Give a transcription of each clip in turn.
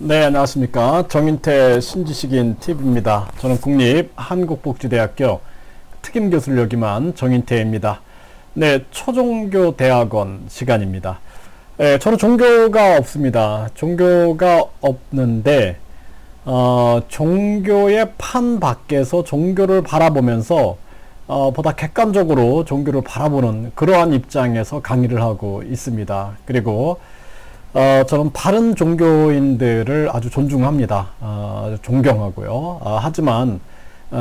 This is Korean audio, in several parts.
네, 안녕하십니까. 정인태 신지식인 TV입니다. 저는 국립한국복지대학교 특임교수를 역임한 정인태입니다. 네, 초종교대학원 시간입니다. 네, 저는 종교가 없습니다. 종교가 없는데 종교의 판 밖에서 종교를 바라보면서 보다 객관적으로 종교를 바라보는 그러한 입장에서 강의를 하고 있습니다. 그리고 저는 바른 종교인들을 아주 존중합니다. 존경하고요. 하지만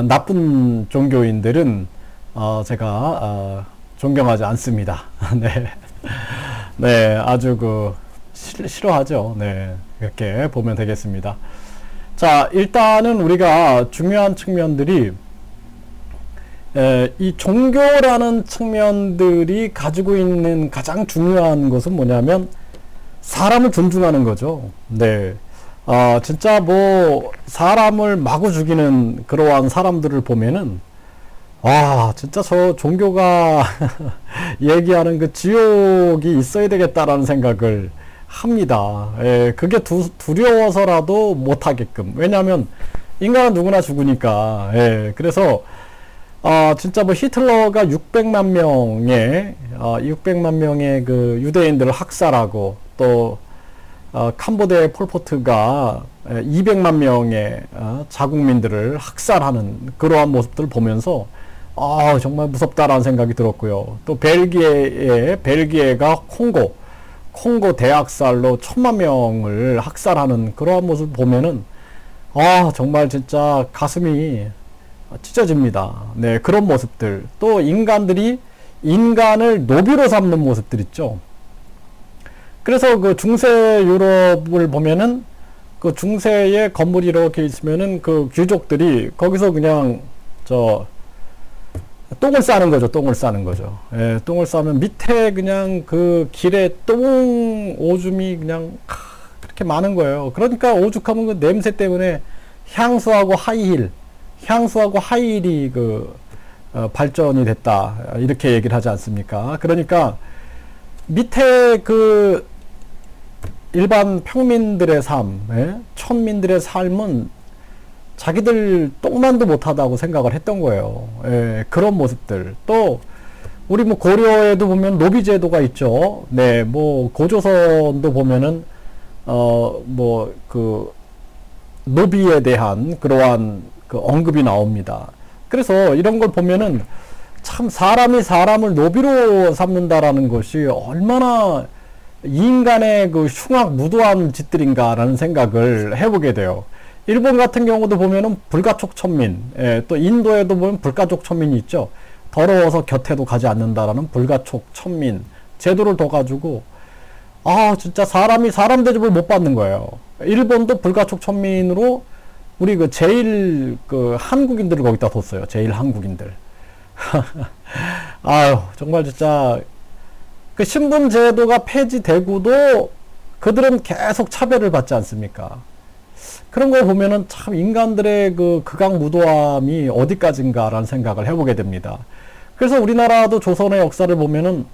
나쁜 종교인들은 제가 존경하지 않습니다. 네, 네, 아주 싫어하죠. 네, 이렇게 보면 되겠습니다. 자, 일단은 우리가 중요한 측면들이 이 종교라는 측면들이 가지고 있는 가장 중요한 것은 뭐냐면 사람을 존중하는 거죠. 네. 진짜 사람을 마구 죽이는 그러한 사람들을 보면은, 진짜 저 종교가 얘기하는 그 지옥이 있어야 되겠다라는 생각을 합니다. 예, 그게 두려워서라도 못하게끔. 왜냐하면 인간은 누구나 죽으니까. 예, 그래서, 진짜 히틀러가 600만 명의 그 유대인들을 학살하고, 또 캄보디아의 폴포트가 200만 명의 자국민들을 학살하는 그러한 모습들을 보면서 정말 무섭다라는 생각이 들었고요. 또 벨기에가 콩고 대학살로 1000만 명을 학살하는 그러한 모습을 보면은 정말 진짜 가슴이 찢어집니다. 네, 그런 모습들. 또 인간들이 인간을 노비로 삼는 모습들 있죠. 그래서 그 중세 유럽을 보면은 그 중세에 건물이 이렇게 있으면은 그 귀족들이 거기서 그냥 똥을 싸는 거죠. 예, 똥을 싸면 밑에 그냥 그 길에 똥 오줌이 그냥 그렇게 많은 거예요. 그러니까 오죽하면 그 냄새 때문에 향수하고 하이힐이 발전이 됐다. 이렇게 얘기를 하지 않습니까? 그러니까 밑에 그 일반 평민들의 삶, 천민들의 삶은 자기들 똥만도 못하다고 생각을 했던 거예요. 예, 그런 모습들. 또 우리 고려에도 보면 노비제도가 있죠. 네, 고조선도 보면은 노비에 대한 그러한 그 언급이 나옵니다. 그래서 이런 걸 보면은 참 사람이 사람을 노비로 삼는다라는 것이 얼마나 인간의 그 흉악 무도한 짓들인가라는 생각을 해보게 돼요. 일본 같은 경우도 보면은 불가촉 천민, 또 인도에도 보면 불가촉 천민이 있죠. 더러워서 곁에도 가지 않는다라는 불가촉 천민 제도를 둬가지고 진짜 사람이 사람 대접을 못 받는 거예요. 일본도 불가촉 천민으로 우리 제일 한국인들을 거기다 뒀어요. 제일 한국인들. 정말 진짜 그 신분 제도가 폐지되고도 그들은 계속 차별을 받지 않습니까? 그런 걸 보면은 참 인간들의 그 극악무도함이 어디까지인가라는 생각을 해보게 됩니다. 그래서 우리나라도 조선의 역사를 보면은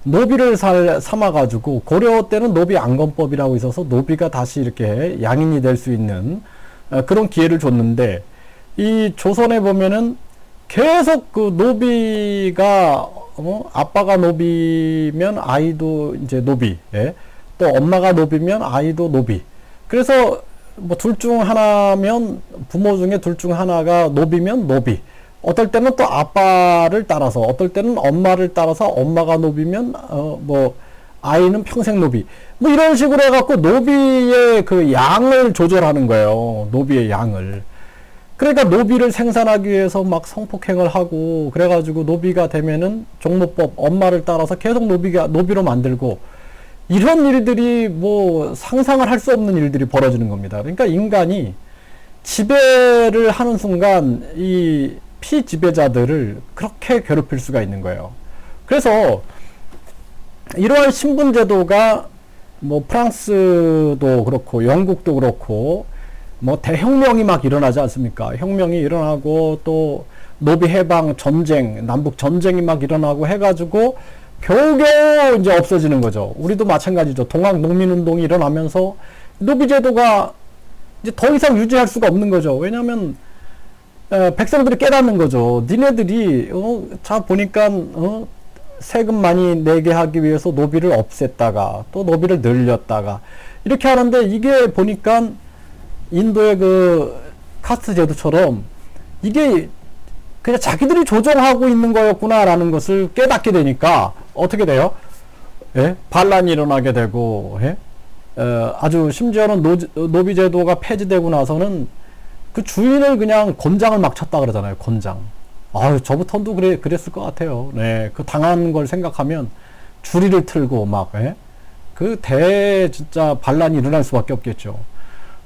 노비를 삼아가지고 고려 때는 노비 안건법이라고 있어서 노비가 다시 이렇게 양인이 될 수 있는 그런 기회를 줬는데 이 조선에 보면은 계속 그 노비가 아빠가 노비면 아이도 이제 노비, 또 엄마가 노비면 아이도 노비. 그래서 둘 중 하나면 부모 중에 둘 중 하나가 노비면 노비. 어떨 때는 또 아빠를 따라서, 어떨 때는 엄마를 따라서 엄마가 노비면 아이는 평생 노비. 이런 식으로 해갖고 노비의 그 양을 조절하는 거예요. 노비의 양을. 그러니까 노비를 생산하기 위해서 막 성폭행을 하고 그래가지고 노비가 되면은 종로법 엄마를 따라서 계속 노비로 만들고 이런 일들이 상상을 할 수 없는 일들이 벌어지는 겁니다. 그러니까 인간이 지배를 하는 순간 이 피지배자들을 그렇게 괴롭힐 수가 있는 거예요. 그래서 이러한 신분제도가 프랑스도 그렇고 영국도 그렇고 대혁명이 막 일어나지 않습니까? 혁명이 일어나고 또 노비 해방 전쟁, 남북 전쟁이 막 일어나고 해가지고 겨우겨우 이제 없어지는 거죠. 우리도 마찬가지죠. 동학 농민운동이 일어나면서 노비제도가 이제 더 이상 유지할 수가 없는 거죠. 왜냐하면 백성들이 깨닫는 거죠. 니네들이 자 보니까 세금 많이 내게 하기 위해서 노비를 없앴다가 또 노비를 늘렸다가 이렇게 하는데, 이게 보니까 인도의 그 카스트 제도처럼 이게 그냥 자기들이 조정하고 있는 거였구나라는 것을 깨닫게 되니까 어떻게 돼요? 예? 반란이 일어나게 되고, 예? 아주 심지어는 노비 제도가 폐지되고 나서는 그 주인을 그냥 곤장을 막 쳤다 그러잖아요. 곤장. 아유, 저부터도 그랬을 것 같아요. 네, 그 당한 걸 생각하면 주리를 틀고 막, 예? 진짜 반란이 일어날 수밖에 없겠죠.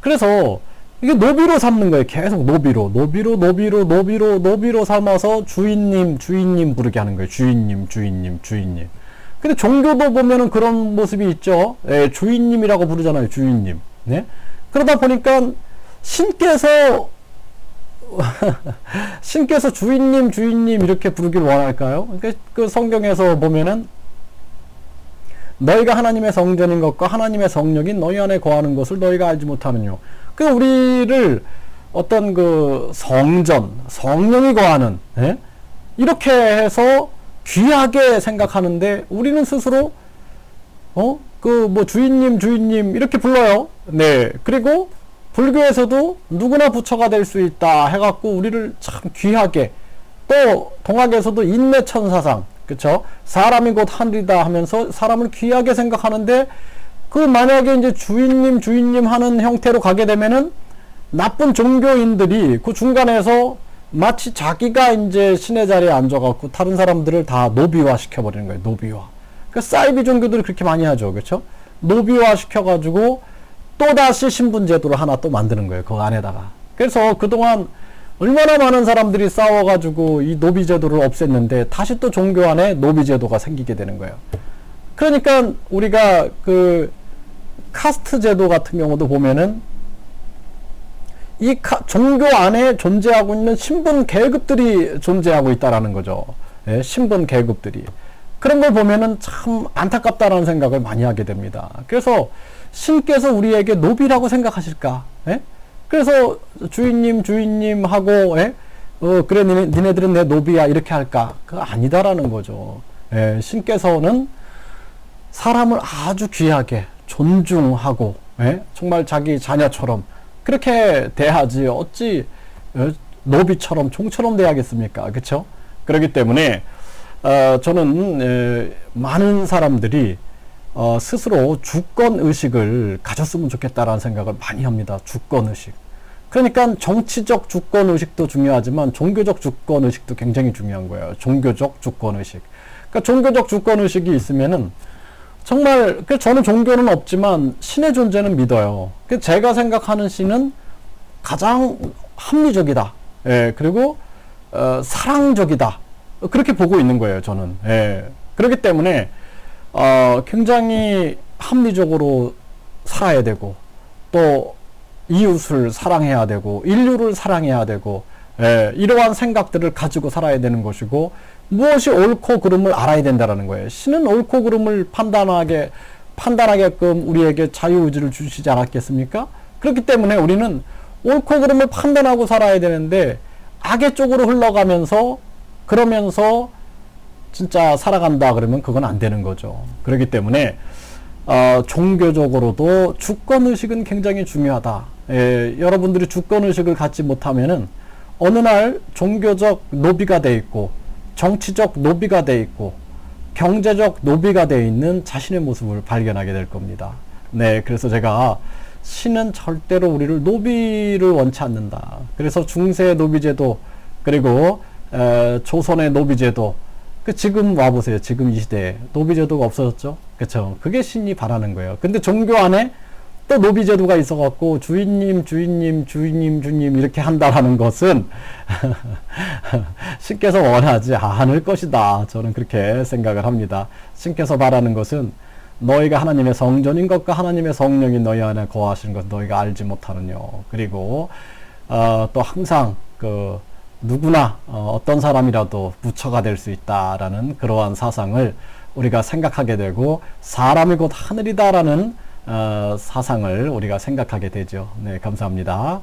그래서 이게 노비로 삼는 거예요. 계속 노비로 삼아서 주인님 부르게 하는 거예요. 주인님. 근데 종교도 보면은 그런 모습이 있죠. 예, 주인님이라고 부르잖아요. 주인님. 네? 그러다 보니까 신께서 주인님 이렇게 부르길 원할까요? 그 성경에서 보면은 너희가 하나님의 성전인 것과 하나님의 성령인 너희 안에 거하는 것을 너희가 알지 못하느뇨. 그 우리를 어떤 그 성령이 거하는, 예? 이렇게 해서 귀하게 생각하는데, 우리는 스스로 주인님 이렇게 불러요. 네. 그리고 불교에서도 누구나 부처가 될 수 있다 해갖고 우리를 참 귀하게, 또 동학에서도 인내천사상, 그쵸? 사람이 곧 하늘이다 하면서 사람을 귀하게 생각하는데, 그 만약에 이제 주인님 하는 형태로 가게 되면은 나쁜 종교인들이 그 중간에서 마치 자기가 이제 신의 자리에 앉아갖고 다른 사람들을 다 노비화 시켜버리는 거예요. 노비화. 그 사이비 종교들이 그렇게 많이 하죠. 그쵸? 노비화 시켜가지고 또다시 신분제도를 하나 또 만드는 거예요. 그 안에다가. 그래서 그동안 얼마나 많은 사람들이 싸워가지고 이 노비제도를 없앴는데 다시 또 종교 안에 노비제도가 생기게 되는 거예요. 그러니까 우리가 그 카스트 제도 같은 경우도 보면은 이 종교 안에 존재하고 있는 신분 계급들이 존재하고 있다라는 거죠. 예, 신분 계급들이. 그런 걸 보면은 참 안타깝다라는 생각을 많이 하게 됩니다. 그래서 신께서 우리에게 노비라고 생각하실까? 예? 그래서 주인님 하고, 예? 그래, 니네들은 내 노비야, 이렇게 할까? 그거 아니다라는 거죠. 예, 신께서는 사람을 아주 귀하게 존중하고, 예? 정말 자기 자녀처럼 그렇게 대하지, 어찌 노비처럼 종처럼 대하겠습니까? 그쵸? 그렇기 때문에 저는 많은 사람들이 스스로 주권의식을 가졌으면 좋겠다라는 생각을 많이 합니다. 주권의식. 그러니까 정치적 주권의식도 중요하지만 종교적 주권의식도 굉장히 중요한 거예요. 종교적 주권의식. 그러니까 종교적 주권의식이 있으면은 정말, 저는 종교는 없지만 신의 존재는 믿어요. 제가 생각하는 신은 가장 합리적이다. 예, 그리고 사랑적이다. 그렇게 보고 있는 거예요, 저는. 예. 그렇기 때문에 굉장히 합리적으로 살아야 되고, 또 이웃을 사랑해야 되고, 인류를 사랑해야 되고, 예, 이러한 생각들을 가지고 살아야 되는 것이고, 무엇이 옳고 그름을 알아야 된다는 거예요. 신은 옳고 그름을 판단하게끔 우리에게 자유의지를 주시지 않았겠습니까? 그렇기 때문에 우리는 옳고 그름을 판단하고 살아야 되는데, 악의 쪽으로 흘러가면서 그러면서 진짜 살아간다 그러면 그건 안 되는 거죠. 그렇기 때문에 종교적으로도 주권의식은 굉장히 중요하다. 예, 여러분들이 주권의식을 갖지 못하면은 어느 날 종교적 노비가 돼 있고, 정치적 노비가 돼 있고, 경제적 노비가 돼 있는 자신의 모습을 발견하게 될 겁니다. 네, 그래서 제가 신은 절대로 우리를 노비를 원치 않는다. 그래서 중세 노비제도, 그리고 조선의 노비제도, 지금 와보세요. 지금 이 시대에 노비제도가 없어졌죠? 그쵸? 그게 신이 바라는 거예요. 근데 종교 안에 또 노비제도가 있어갖고 주인님 이렇게 한다라는 것은 신께서 원하지 않을 것이다. 저는 그렇게 생각을 합니다. 신께서 바라는 것은 너희가 하나님의 성전인 것과 하나님의 성령이 너희 안에 거하시는 것 너희가 알지 못하느뇨. 그리고 또 항상 누구나 어떤 사람이라도 부처가 될 수 있다라는 그러한 사상을 우리가 생각하게 되고, 사람이 곧 하늘이다라는 사상을 우리가 생각하게 되죠. 네, 감사합니다.